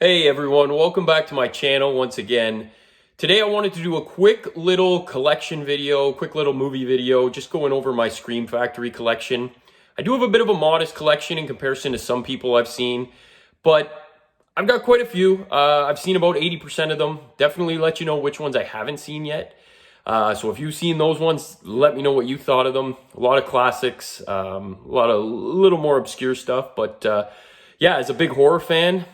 Hey everyone, welcome back to my channel once again. Today I wanted to do a quick little collection video, quick little movie video, just going over my Scream Factory collection. I do have a bit of a modest collection in comparison to some people I've seen, but I've got quite a few. I've seen about 80% of them. Definitely let you know which ones I haven't seen yet. So if you've seen those ones, let me know what you thought of them. A lot of classics, a lot of little more obscure stuff, but yeah, as a big horror fan,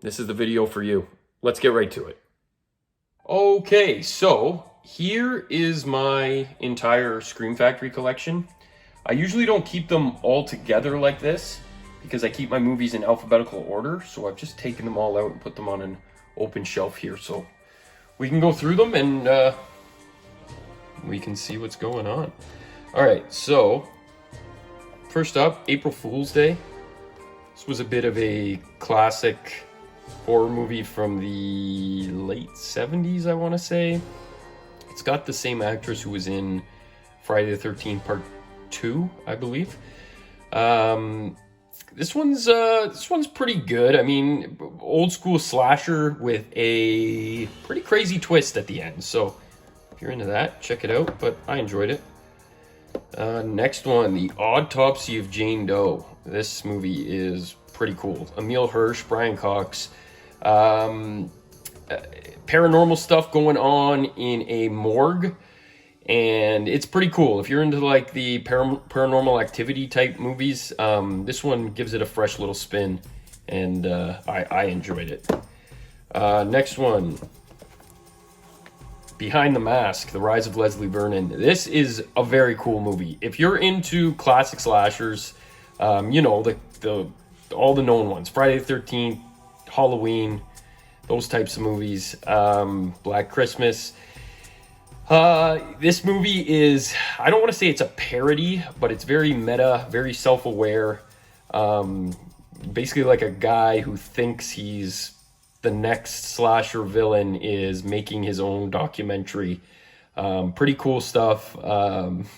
this is the video for you. Let's get right to it. Okay, so here is my entire Scream Factory collection. I usually don't keep them all together like this because I keep my movies in alphabetical order. So I've just taken them all out and put them on an open shelf here so we can go through them and we can see what's going on. All right, so first up, April Fool's Day. This was a bit of a classic horror movie from the late 70s, I want to say. It's got the same actress who was in Friday the 13th Part 2, I believe. This one's pretty good. I mean, old school slasher with a pretty crazy twist at the end. So if you're into that, check it out. But I enjoyed it. Next one, The Autopsy of Jane Doe. This movie is pretty cool. Emile Hirsch, Brian Cox. Paranormal stuff going on in a morgue, and it's pretty cool. If you're into like the paranormal activity type movies, this one gives it a fresh little spin, and I enjoyed it. Next one, Behind the Mask, The Rise of Leslie Vernon. This is a very cool movie. If you're into classic slashers, you know, all the known ones, Friday the 13th, Halloween, those types of movies, Black Christmas. This movie is, I don't want to say it's a parody, but it's very meta, very self-aware. Basically like a guy who thinks he's the next slasher villain is making his own documentary. Pretty cool stuff.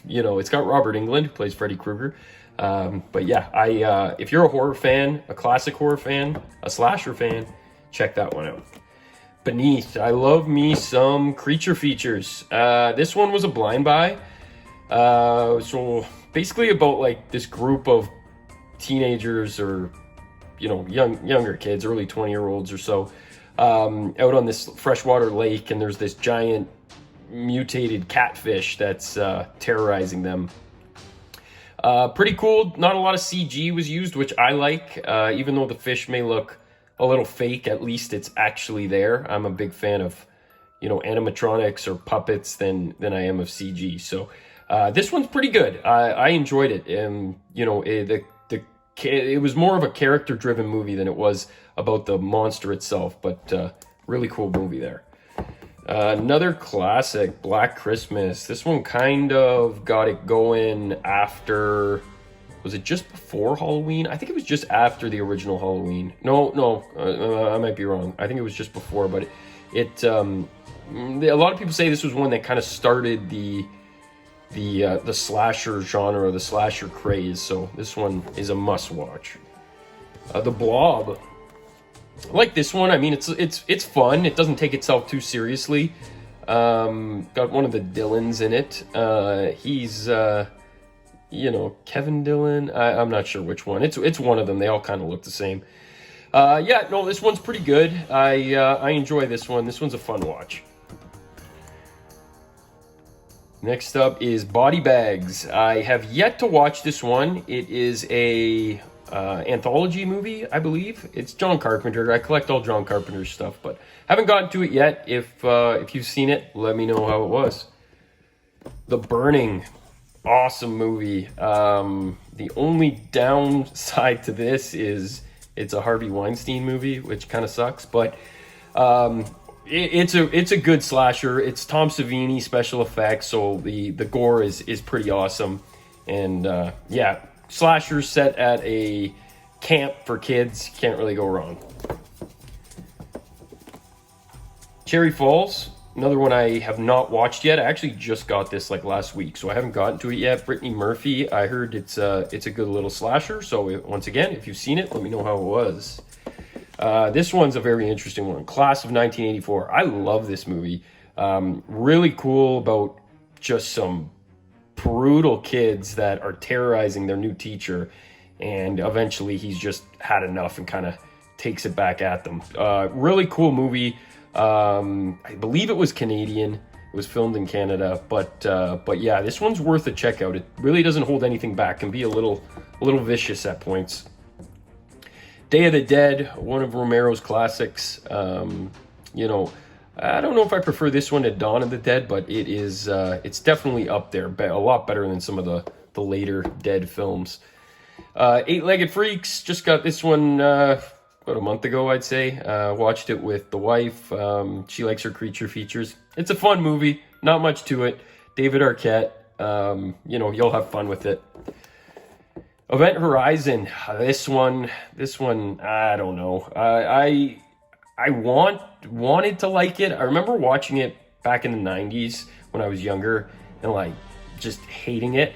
You know, it's got Robert Englund, who plays Freddy Krueger. But yeah, if you're a horror fan, a classic horror fan, a slasher fan, check that one out. Beneath, I love me some creature features. This one was a blind buy. So basically about like this group of teenagers or, you know, younger kids, early 20-year-olds or so, out on this freshwater lake, and there's this giant mutated catfish that's terrorizing them. Pretty cool. Not a lot of CG was used, which I like. Even though the fish may look a little fake, at least it's actually there. I'm a big fan of, you know, animatronics or puppets than I am of CG. So this one's pretty good. I enjoyed it. You know, it was more of a character-driven movie than it was about the monster itself. But really cool movie there. Another classic, Black Christmas. This one kind of got it going after, was it just before Halloween? I think it was just after the original Halloween. No, I might be wrong. I think it was just before, but a lot of people say this was one that kind of started the slasher genre, the slasher craze. So this one is a must watch. The Blob. I like this one. I mean, it's fun. It doesn't take itself too seriously. Got one of the Dylans in it. He's you know, Kevin Dillon. I'm not sure which one. It's one of them. They all kind of look the same. Yeah, no, this one's pretty good. I enjoy this one. This one's a fun watch. Next up is Body Bags. I have yet to watch this one. It is a anthology movie, I believe. It's John Carpenter. I collect all John Carpenter's stuff, but haven't gotten to it yet. If you've seen it, let me know how it was. The Burning, awesome movie. The only downside to this is it's a Harvey Weinstein movie, which kind of sucks, but it's a good slasher. It's Tom Savini special effects, so the gore is pretty awesome. And yeah, slasher set at a camp for kids, can't really go wrong. Cherry Falls, another one I have not watched yet. I actually just got this like last week, so I haven't gotten to it yet. Brittany Murphy, I heard it's a good little slasher. So once again, if you've seen it, let me know how it was. This one's a very interesting one. Class of 1984. I love this movie. Really cool about just some brutal kids that are terrorizing their new teacher, and eventually he's just had enough and kind of takes it back at them. Really cool movie. I believe it was Canadian. It was filmed in Canada, but yeah, this one's worth a check out. It really doesn't hold anything back. Can be a little vicious at points. Day of the Dead, one of Romero's classics. You know, I don't know if I prefer this one to Dawn of the Dead, but it is. It's definitely up there. A lot better than some of the later Dead films. Eight-Legged Freaks. Just got this one about a month ago, I'd say. Watched it with the wife. She likes her creature features. It's a fun movie. Not much to it. David Arquette. You know, you'll have fun with it. Event Horizon. This one. I don't know. I wanted to like it. I remember watching it back in the 90s when I was younger and like just hating it.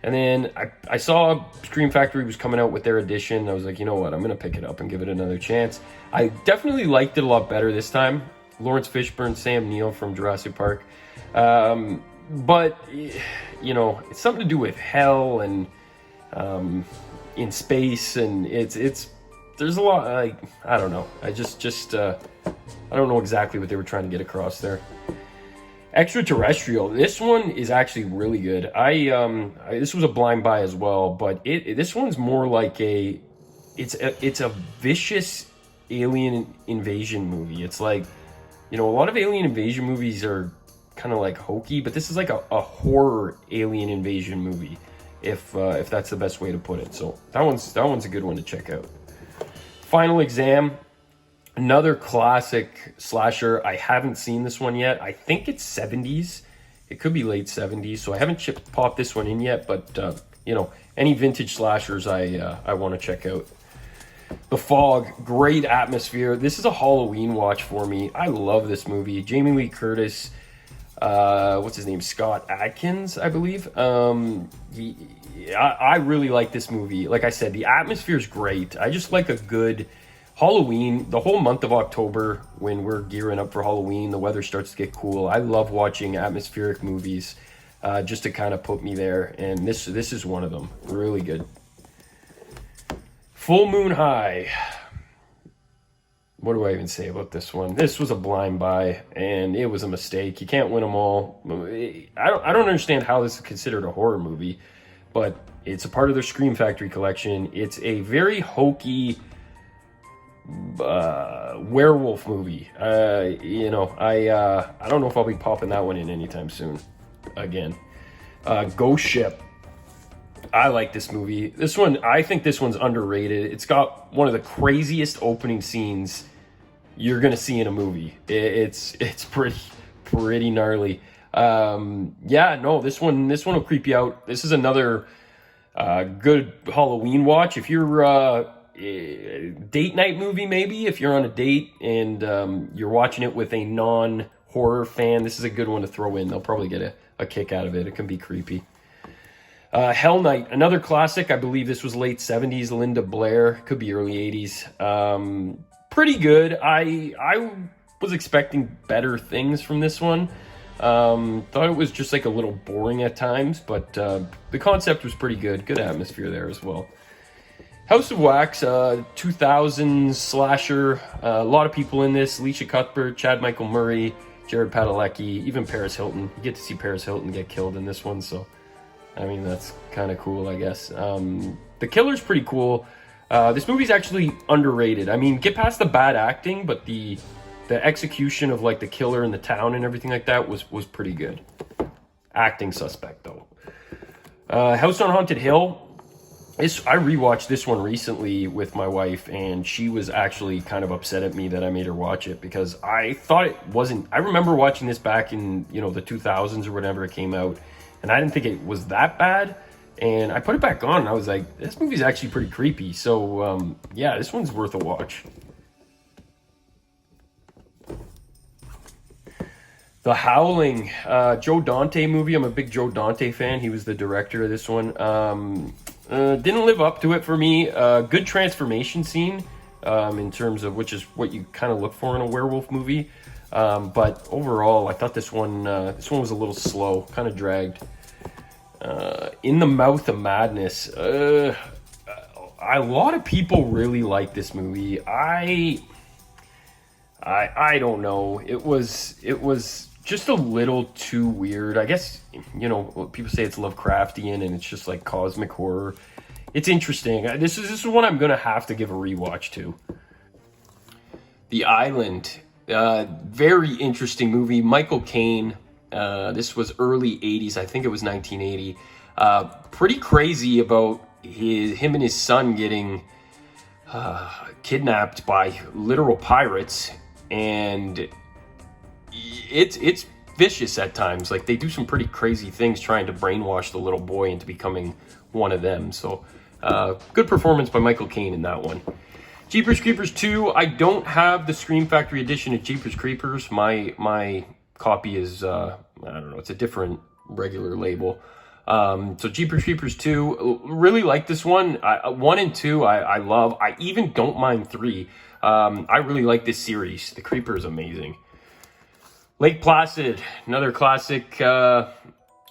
And then I saw Scream Factory was coming out with their edition. I was like, you know what? I'm going to pick it up and give it another chance. I definitely liked it a lot better this time. Lawrence Fishburne, Sam Neill from Jurassic Park. But, you know, it's something to do with hell and in space. And it's there's a lot, like, I don't know. I don't know exactly what they were trying to get across there. Extraterrestrial. This one is actually really good. This was a blind buy as well, but this one's more like it's a vicious alien invasion movie. It's like, you know, a lot of alien invasion movies are kind of like hokey, but this is like a horror alien invasion movie, if that's the best way to put it. So that one's a good one to check out. Final Exam. Another classic slasher. I haven't seen this one yet. I think it's 70s. It could be late 70s, so I haven't popped this one in yet, but you know, any vintage slashers I want to check out. The Fog, great atmosphere. This is a Halloween watch for me. I love this movie. Jamie Lee Curtis, what's his name? Scott Adkins, I believe. I really like this movie. Like I said, the atmosphere is great. I just like a good Halloween, the whole month of October, when we're gearing up for Halloween, the weather starts to get cool. I love watching atmospheric movies just to kind of put me there, and this is one of them. Really good. Full Moon High. What do I even say about this one? This was a blind buy, and it was a mistake. You can't win them all. I don't understand how this is considered a horror movie, but it's a part of their Scream Factory collection. It's a very hokey werewolf movie. You know, I don't know if I'll be popping that one in anytime soon. Again, Ghost Ship. I like this movie. This one, I think this one's underrated. It's got one of the craziest opening scenes you're gonna see in a movie. It's pretty gnarly. Yeah, no, this one will creep you out. This is another good Halloween watch. If you're date night movie, maybe if you're on a date and you're watching it with a non-horror fan, this is a good one to throw in. They'll probably get a kick out of it. It can be creepy. Hell Night, another classic. I believe this was late 70s. Linda Blair, could be early 80s. Pretty good. I was expecting better things from this one. Thought it was just like a little boring at times, but the concept was pretty good. Good atmosphere there as well. House of Wax, 2000s slasher. A lot of people in this. Alicia Cuthbert, Chad Michael Murray, Jared Padalecki, even Paris Hilton. You get to see Paris Hilton get killed in this one, so I mean, that's kind of cool, I guess. The killer's pretty cool. This movie's actually underrated. I mean, get past the bad acting, but the execution of like the killer in the town and everything like that was pretty good. Acting suspect though. House on Haunted Hill. I rewatched this one recently with my wife, and she was actually kind of upset at me that I made her watch it because I thought it wasn't. I remember watching this back in the 2000s or whenever it came out, and I didn't think it was that bad. And I put it back on, and I was like, this movie's actually pretty creepy. So yeah, this one's worth a watch. The Howling, Joe Dante movie. I'm a big Joe Dante fan. He was the director of this one. Didn't live up to it for me. Good transformation scene in terms of, which is what you kind of look for in a werewolf movie. But overall, I thought this one was a little slow, kind of dragged. In the Mouth of Madness, a lot of people really like this movie. I don't know. It was just a little too weird. I guess, people say it's Lovecraftian and it's just like cosmic horror. It's interesting. This is one I'm gonna have to give a rewatch to. The Island, very interesting movie. Michael Caine. This was early 80s. I think it was 1980. Pretty crazy about him and his son getting kidnapped by literal pirates, and it's vicious at times. Like, they do some pretty crazy things trying to brainwash the little boy into becoming one of them. So good performance by Michael Caine in that one. Jeepers Creepers 2. I don't have the Scream Factory edition of Jeepers Creepers. My copy is I don't know, it's a different regular label. So Jeepers Creepers 2, really like this one. 1 and 2 I love. I even don't mind 3. I really like this series. The Creeper is amazing. Lake Placid, another classic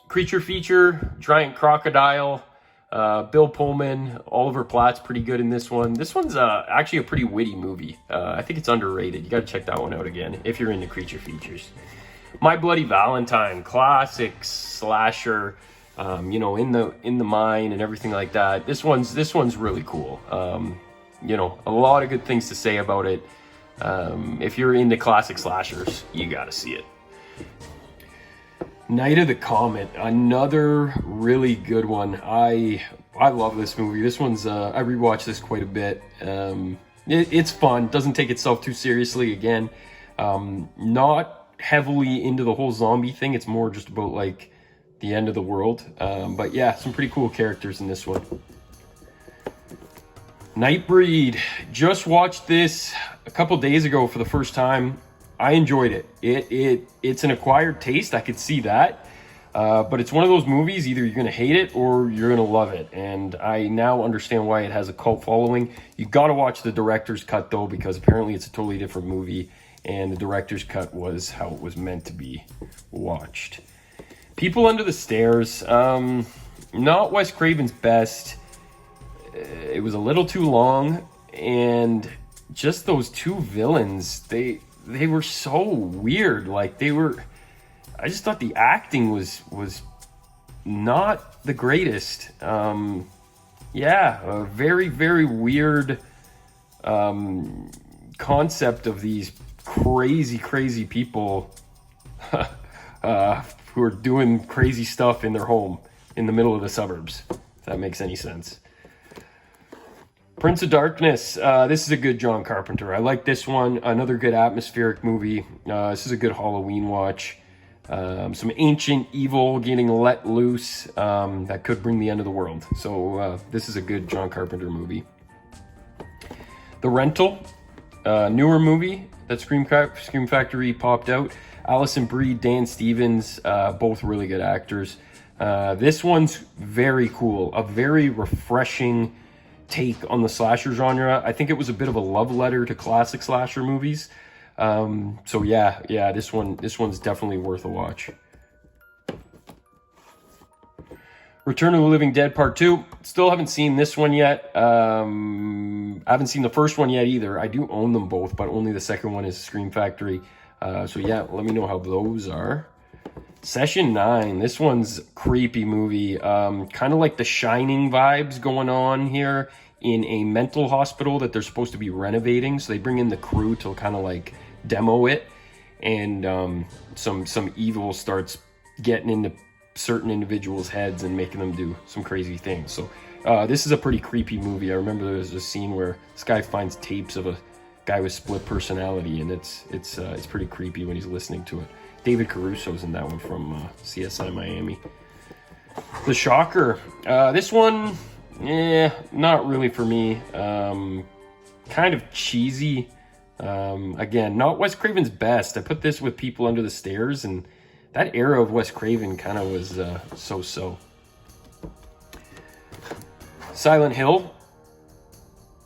creature feature. Giant crocodile. Bill Pullman, Oliver Platt's pretty good in this one. This one's actually a pretty witty movie. I think it's underrated. You got to check that one out again if you're into creature features. My Bloody Valentine, classic slasher. In the mine and everything like that. This one's really cool. A lot of good things to say about it. If you're into classic slashers, you got to see it. Night of the Comet, another really good one. I love this movie. This one's I rewatched this quite a bit. It's fun. Doesn't take itself too seriously. Again, not heavily into the whole zombie thing. It's more just about like the end of the world. But yeah, some pretty cool characters in this one. Nightbreed. Just watched this a couple days ago for the first time. I enjoyed it. It's an acquired taste. I could see that. But it's one of those movies, either you're going to hate it or you're going to love it. And I now understand why it has a cult following. You got to watch the director's cut, though, because apparently it's a totally different movie. And the director's cut was how it was meant to be watched. People Under the Stairs. Not Wes Craven's best. It was a little too long. And just those two villains, they were so weird. Like, I just thought the acting was not the greatest. A very, very weird concept of these crazy people who are doing crazy stuff in their home in the middle of the suburbs, if that makes any sense. Prince of Darkness. This is a good John Carpenter. I like this one. Another good atmospheric movie. This is a good Halloween watch. Some ancient evil getting let loose that could bring the end of the world. So this is a good John Carpenter movie. The Rental. Newer movie that Scream Factory popped out. Alison Brie, Dan Stevens, both really good actors. This one's very cool. A very refreshing take on the slasher genre. I think it was a bit of a love letter to classic slasher movies. So yeah, this one's definitely worth a watch. Return of the Living Dead Part 2. Still haven't seen this one yet. I haven't seen the first one yet either. I do own them both, but only the second one is Scream Factory. So yeah, let me know how those are. Session 9. This one's a creepy movie. Kind of like The Shining vibes going on here in a mental hospital that they're supposed to be renovating. So they bring in the crew to kind of like demo it. And some evil starts getting into certain individuals' heads and making them do some crazy things. So this is a pretty creepy movie. I remember there was a scene where this guy finds tapes of a guy with split personality, and it's pretty creepy when he's listening to it. David Caruso's in that one from CSI Miami. The Shocker. This one, not really for me. Kind of cheesy. Again, not Wes Craven's best. I put this with People Under the Stairs, and that era of Wes Craven kind of was so-so. Silent Hill.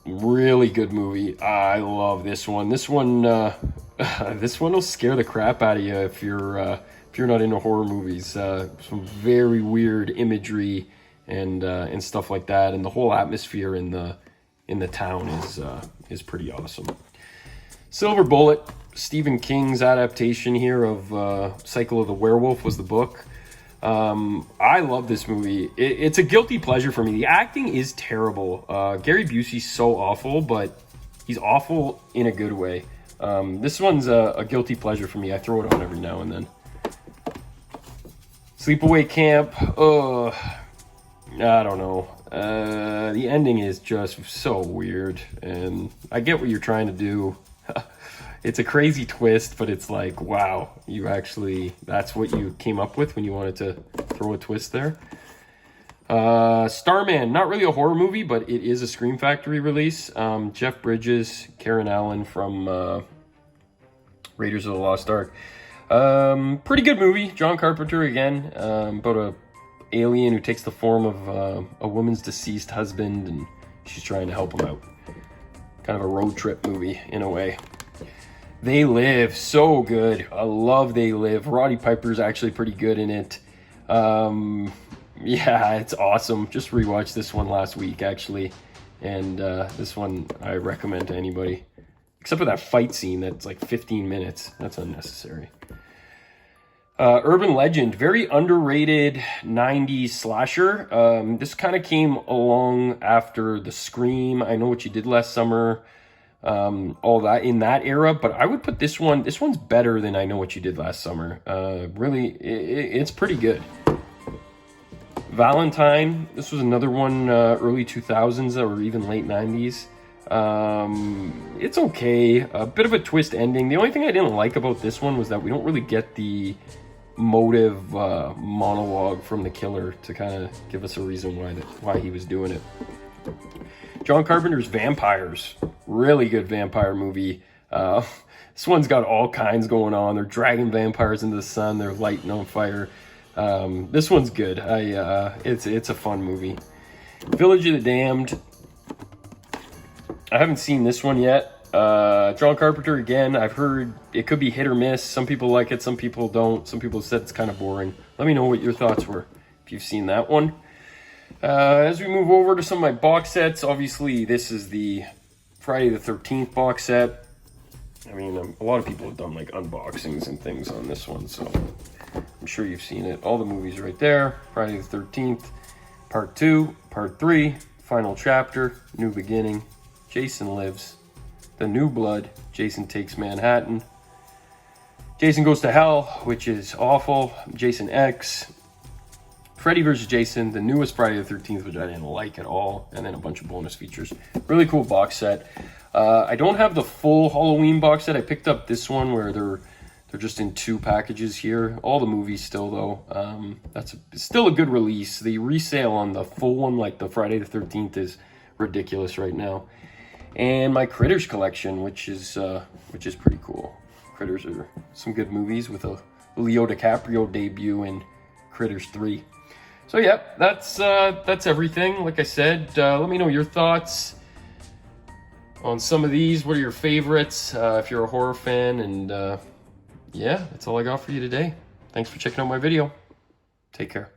Really good movie. I love this one. This one, this one will scare the crap out of you if you're not into horror movies. Some very weird imagery and stuff like that, and the whole atmosphere in the town is pretty awesome. Silver Bullet, Stephen King's adaptation here of Cycle of the Werewolf was the book. I love this movie. It's a guilty pleasure for me. The acting is terrible. Gary Busey's so awful, but he's awful in a good way. This one's a guilty pleasure for me. I throw it on every now and then. Sleepaway Camp. I don't know. The ending is just so weird, and I get what you're trying to do. It's a crazy twist, but it's like, wow, that's what you came up with when you wanted to throw a twist there. Starman, not really a horror movie, but it is a Scream Factory release. Jeff Bridges, Karen Allen from Raiders of the Lost Ark. Pretty good movie. John Carpenter again, about a alien who takes the form of a woman's deceased husband, and she's trying to help him out. Kind of a road trip movie in a way. They Live, so good. I love They Live. Roddy Piper's actually pretty good in it. Yeah, it's awesome. Just rewatched this one last week, actually. And this one I recommend to anybody. Except for that fight scene that's like 15 minutes. That's unnecessary. Urban Legend, very underrated 90s slasher. This kind of came along after the Scream, I Know What You Did Last Summer, all that in that era, but I would put this one's better than I Know What You Did Last Summer. Really, it's pretty good. Valentine, this was another one, early 2000s or even late 90s. It's okay, a bit of a twist ending. The only thing I didn't like about this one was that we don't really get the motive monologue from the killer to kind of give us a reason why he was doing it. John Carpenter's Vampires, really good vampire movie. This one's got all kinds going on. They're dragging vampires into the sun. They're lighting on fire. This one's good. It's a fun movie. Village of the Damned. I haven't seen this one yet. John Carpenter again. I've heard it could be hit or miss. Some people like it, some people don't. Some people said it's kind of boring. Let me know what your thoughts were if you've seen that one. As we move over to some of my box sets, obviously this is the Friday the 13th box set. I mean, a lot of people have done like unboxings and things on this one, so I'm sure you've seen it. All the movies right there. Friday the 13th, Part 2, Part 3, Final Chapter, New Beginning, Jason Lives, The New Blood, Jason Takes Manhattan, Jason Goes to Hell, which is awful, Jason X, Freddy vs. Jason, the newest Friday the 13th, which I didn't like at all, and then a bunch of bonus features. Really cool box set. I don't have the full Halloween box set. I picked up this one where they're just in 2 packages here. All the movies still, though. It's still a good release. The resale on the full one, like the Friday the 13th, is ridiculous right now. And my Critters collection, which is pretty cool. Critters are some good movies with a Leo DiCaprio debut in Critters 3. So yeah, that's everything. Like I said, let me know your thoughts on some of these. What are your favorites if you're a horror fan? And yeah, that's all I got for you today. Thanks for checking out my video. Take care.